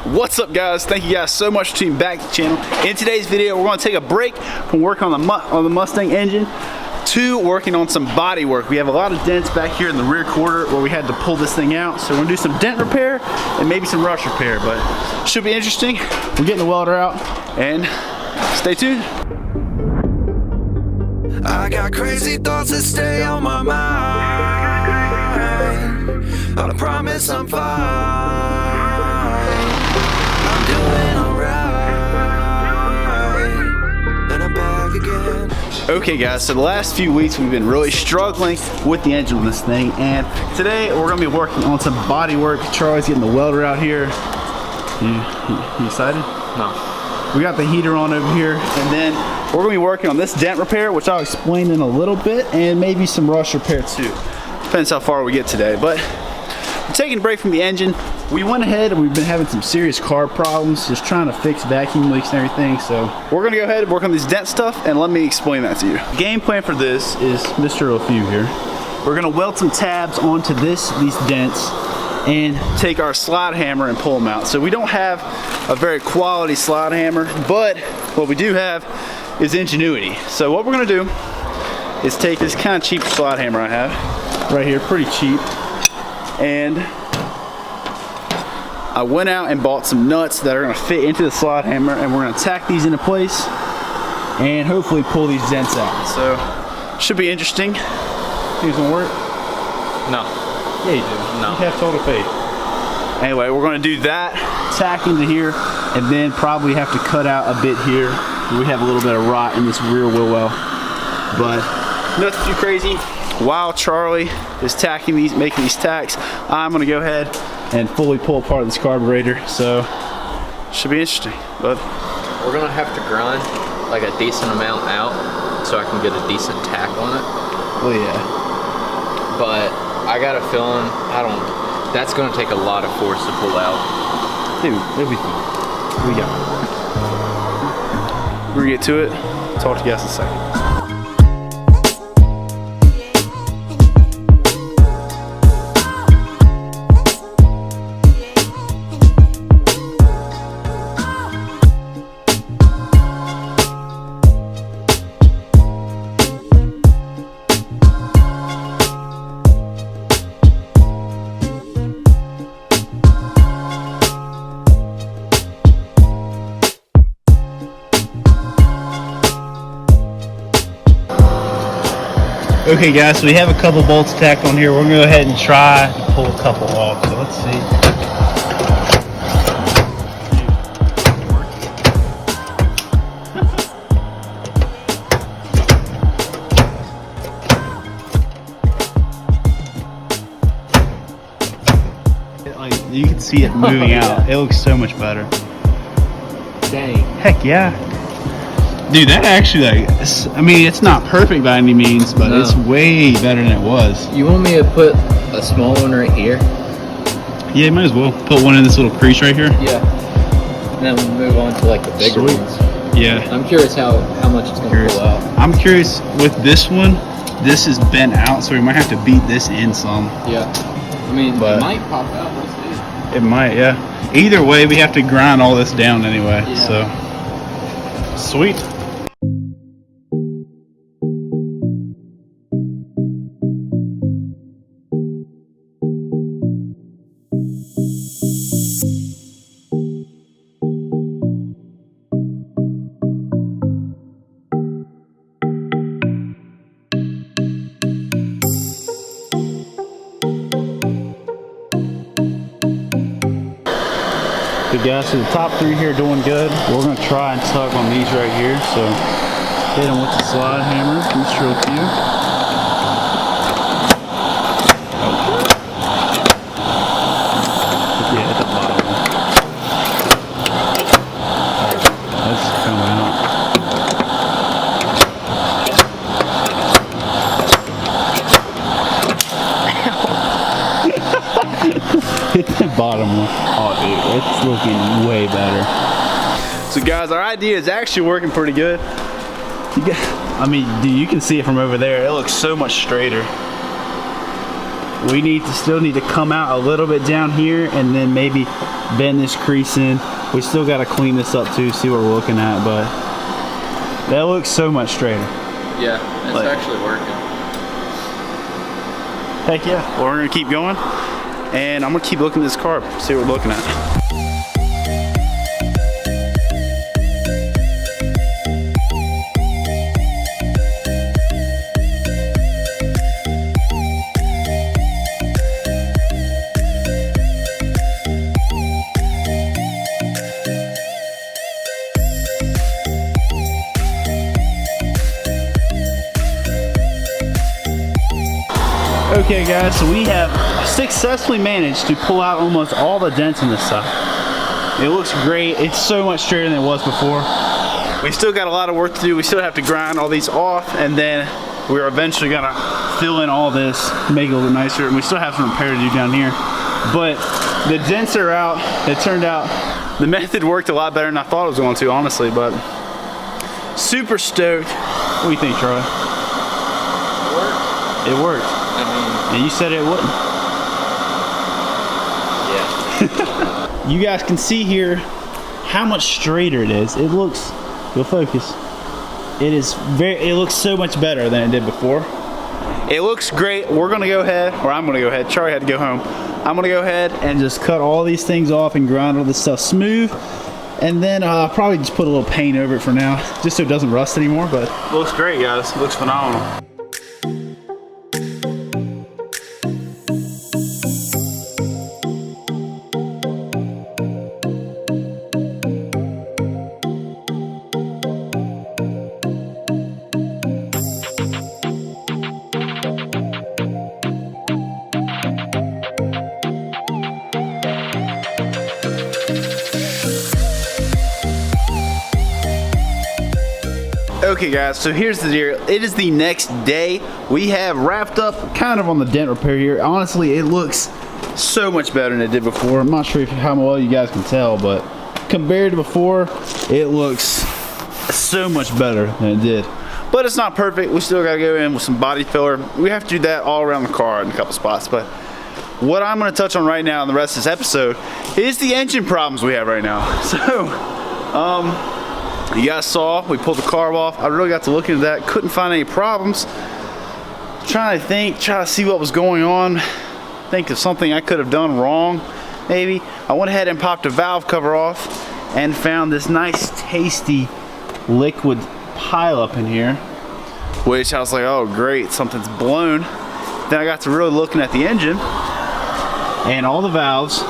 What's up, guys? Thank you guys so much for tuning back to the channel. In today's video, we're going to take a break from working on the Mustang engine to working on some body work. We have a lot of dents back here in the rear quarter where we had to pull this thing out. So we're going to do some dent repair and maybe some rust repair, but should be interesting. We're getting the welder out and stay tuned. I got crazy thoughts that stay on my mind. I promise I'm fine. I'm doing alright. And I'm back again. Okay guys, so the last few weeks we've been really struggling with the engine on this thing, and today we're going to be working on some body work. Charlie's getting the welder out here. You excited? No. We got the heater on over here, and then we're going to be working on this dent repair, which I'll explain in a little bit, and maybe some rust repair too. Depends how far we get today, but we're taking a break from the engine. We went ahead and we've been having some serious carb problems, just trying to fix vacuum leaks and everything. So we're gonna go ahead and work on this dent stuff, and let me explain that to you. The game plan for this is Mr. O'Few here. We're gonna weld some tabs onto these dents and take our slide hammer and pull them out. So we don't have a very quality slide hammer, but what we do have is ingenuity. So what we're gonna do is take this kind of cheap slide hammer I have right here, pretty cheap, and I went out and bought some nuts that are gonna fit into the slide hammer, and we're gonna tack these into place and hopefully pull these dents out. So, should be interesting. Think it's gonna work? No. Yeah, you do. No. You have total faith. Anyway, we're gonna do that, tack into here, and then probably have to cut out a bit here. We have a little bit of rot in this rear wheel well, but nothing too crazy. While Charlie is tacking these, making these tacks, I'm gonna go ahead and fully pull apart this carburetor. So should be interesting. But we're gonna have to grind like a decent amount out so I can get a decent tack on it. well, yeah. But I got a feeling that's gonna take a lot of force to pull out. Dude, it'll be fine. We got it. We're gonna get to it. Talk to you guys in a second. Okay guys, so we have a couple bolts tacked on here. We're gonna go ahead and try to pull a couple off. So let's see. You can see it moving out. It looks so much better. Dang. Heck yeah. Dude, that actually, I mean, it's not perfect by any means, but no. It's way better than it was. You want me to put a small one right here? Yeah, you might as well. Put one in this little crease right here. Yeah. And then we'll move on to like the bigger Sweet. ones. Yeah. I'm curious how much it's going to pull out. I'm curious with this one, this is bent out, so we might have to beat this in some. Yeah. I mean, but it might pop out. We'll see. It might, yeah. Either way, we have to grind all this down anyway, yeah. So. Sweet. Good guys, so the top three here are doing good. We're gonna try and tug on these right here. So hit them with the slide hammer. Mr. O'Few. Yeah, at the bottom. Let's come out. Hit the bottom one. Oh, dude, it's looking way better. So guys, our idea is actually working pretty good. I mean, dude, you can see it from over there. It looks so much straighter. we still need to come out a little bit down here and then maybe bend this crease in. We still got to clean this up too, see what we're looking at, but that looks so much straighter. Yeah, it's actually working. Heck yeah. Well, we're gonna keep going, and I'm gonna keep looking at this car, see what we're looking at. Okay guys, so we have successfully managed to pull out almost all the dents in this side. It looks great. It's so much straighter than it was before. We still got a lot of work to do. We still have to grind all these off, and then we're eventually gonna fill in all this, make it a little nicer, and we still have some repair to do down here. But the dents are out. It turned out the method worked a lot better than I thought it was going to, honestly, but super stoked. What do you think, Troy? It worked. And you said it wouldn't. Yeah. You guys can see here how much straighter it is. It looks, go focus. It looks so much better than it did before. It looks great. We're gonna go ahead, or I'm gonna go ahead. Charlie had to go home. I'm gonna go ahead and just cut all these things off and grind all this stuff smooth. And then probably just put a little paint over it for now, just so it doesn't rust anymore, but it looks great, guys. It looks phenomenal. Okay guys, so here's the deal. It is the next day. We have wrapped up kind of on the dent repair here. Honestly, it looks so much better than it did before. I'm not sure how well you guys can tell, but compared to before, it looks so much better than it did. But it's not perfect. We still gotta go in with some body filler. We have to do that all around the car in a couple spots. But what I'm gonna touch on right now in the rest of this episode is the engine problems we have right now. So, you guys saw, we pulled the carb off. I really got to look into that. Couldn't find any problems. Trying to think, try to see what was going on. Think of something I could have done wrong, maybe. I went ahead and popped a valve cover off and found this nice, tasty liquid pileup in here, which I was like, oh great, something's blown. Then I got to really looking at the engine, and all the valves,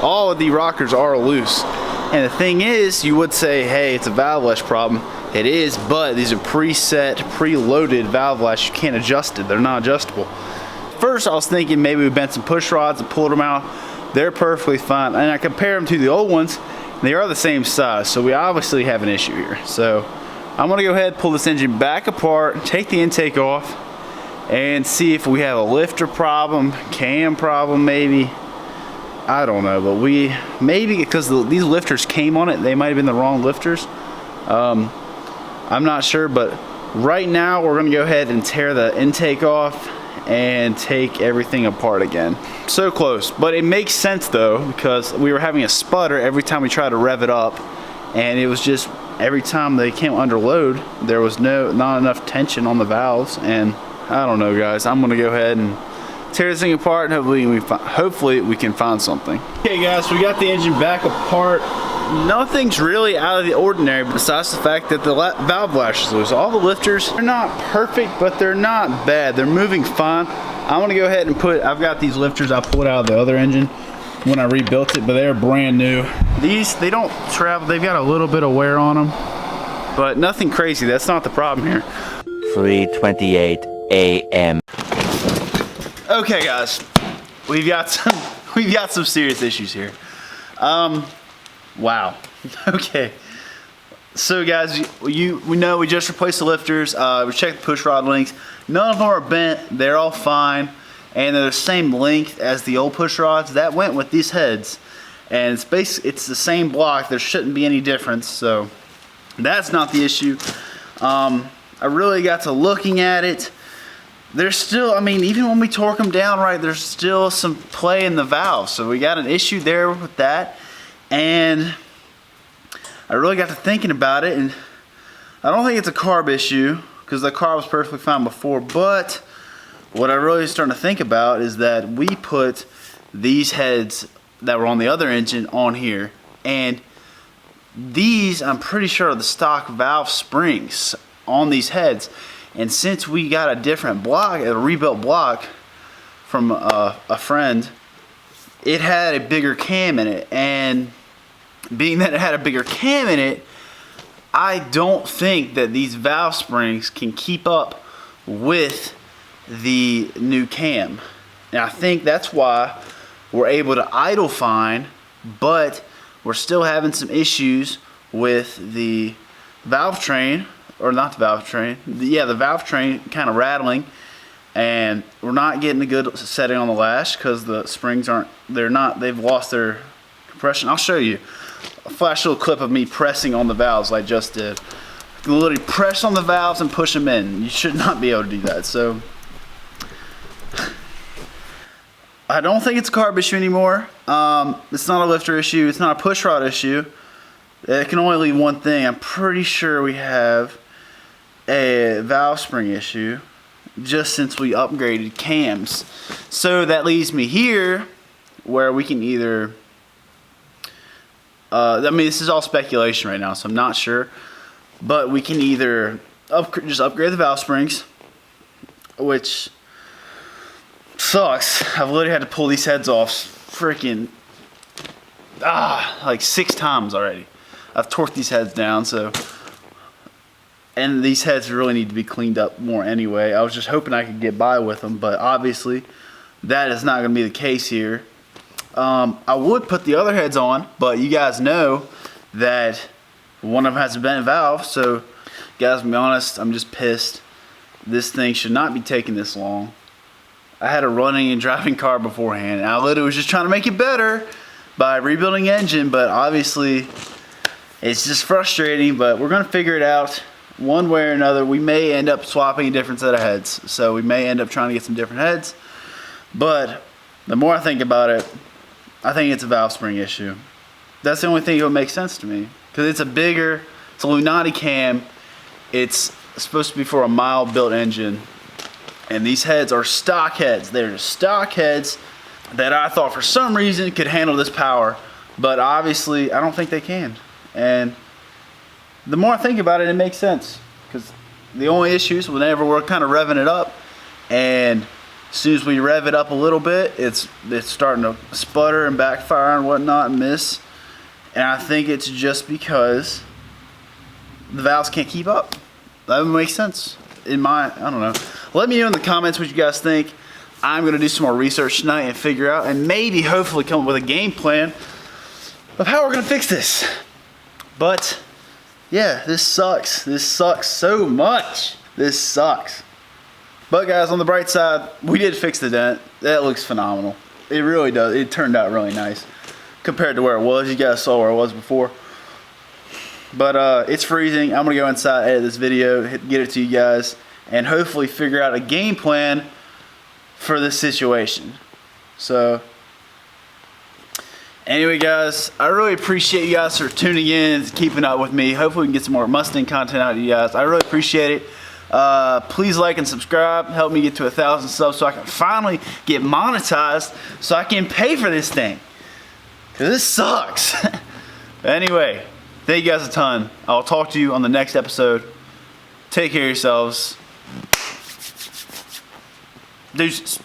all of the rockers are loose. And the thing is, you would say, hey, it's a valve lash problem. It is, but these are preset, preloaded valve lashes. You can't adjust it. They're not adjustable. First, I was thinking maybe we bent some push rods and pulled them out. They're perfectly fine. And I compare them to the old ones. They are the same size, so we obviously have an issue here. So I'm gonna go ahead, pull this engine back apart, take the intake off, and see if we have a lifter problem, cam problem maybe. I don't know, but maybe because these lifters came on it, they might have been the wrong lifters. I'm not sure, but right now we're gonna go ahead and tear the intake off and take everything apart again. So close, but it makes sense though, because we were having a sputter every time we tried to rev it up, and it was just every time they came under load, there was not enough tension on the valves, and I don't know, guys. I'm gonna go ahead and tear this thing apart, and hopefully we can find something. Okay guys, so we got the engine back apart. Nothing's really out of the ordinary besides the fact that the valve lash is loose. All the lifters, they're not perfect, but they're not bad. They're moving fine. I'm gonna go ahead and I've got these lifters I pulled out of the other engine when I rebuilt it, but they're brand new. These, they don't travel, they've got a little bit of wear on them, but nothing crazy. That's not the problem here. 3:28 a.m. Okay guys, we've got some serious issues here. Wow. Okay. So guys, we know we just replaced the lifters. We checked the push rod links. None of them are bent. They're all fine, and they're the same length as the old push rods that went with these heads. And it's the same block. There shouldn't be any difference. So that's not the issue. I really got to looking at it. there's still, I mean, even when we torque them down right, there's still some play in the valve. So we got an issue there with that. And I really got to thinking about it, and I don't think it's a carb issue because the carb was perfectly fine before, but what I really starting to think about is that we put these heads that were on the other engine on here, and these I'm pretty sure are the stock valve springs on these heads. And since we got a different block, a rebuilt block from a friend, it had a bigger cam in it. And being that it had a bigger cam in it, I don't think that these valve springs can keep up with the new cam. And I think that's why we're able to idle fine, but we're still having some issues with the valve train. Or not the valve train. Yeah, the valve train kind of rattling, and we're not getting a good setting on the lash because the springs aren't. They've lost their compression. I'll show you a flash little clip of me pressing on the valves like I just did. You can literally press on the valves and push them in. You should not be able to do that. So I don't think it's a carb issue anymore. It's not a lifter issue. It's not a push rod issue. It can only leave one thing. I'm pretty sure we have a valve spring issue just since we upgraded cams. So that leaves me here where we can either I mean, this is all speculation right now, so I'm not sure, but we can either just upgrade the valve springs, which sucks. I've literally had to pull these heads off freaking like 6 times already. I've torqued these heads down, so, and these heads really need to be cleaned up more anyway. I was just hoping I could get by with them, but obviously that is not going to be the case here. I would put the other heads on, but you guys know that one of them has a bent valve, so guys, to be honest, I'm just pissed. This thing should not be taking this long. I had a running and driving car beforehand, and I literally was just trying to make it better by rebuilding the engine, but obviously it's just frustrating, but we're going to figure it out one way or another. We may end up swapping a different set of heads, so we may end up trying to get some different heads, but the more I think about it, I think it's a valve spring issue. That's the only thing that would make sense to me, because it's a Lunati cam. It's supposed to be for a mild built engine, and these heads are stock heads. They're just stock heads that I thought for some reason could handle this power, but obviously I don't think they can. And the more I think about it, it makes sense, because the only issues whenever we're kind of revving it up, and as soon as we rev it up a little bit, it's starting to sputter and backfire and whatnot and miss. And I think it's just because the valves can't keep up. That would make sense in my, I don't know. Let me know in the comments what you guys think. I'm gonna do some more research tonight and figure out, and maybe hopefully come up with a game plan of how we're gonna fix this. But yeah, this sucks. This sucks so much. This sucks. But guys, on the bright side, we did fix the dent. That looks phenomenal. It really does. It turned out really nice compared to where it was. You guys saw where it was before. But it's freezing. I'm gonna go inside, edit this video, get it to you guys, and hopefully figure out a game plan for this situation. So anyway guys, I really appreciate you guys for tuning in and keeping up with me. Hopefully we can get some more Mustang content out of you guys. I really appreciate it. Please like and subscribe. Help me get to 1,000 subs so I can finally get monetized so I can pay for this thing, because this sucks. Anyway, thank you guys a ton. I'll talk to you on the next episode. Take care of yourselves. Deuces.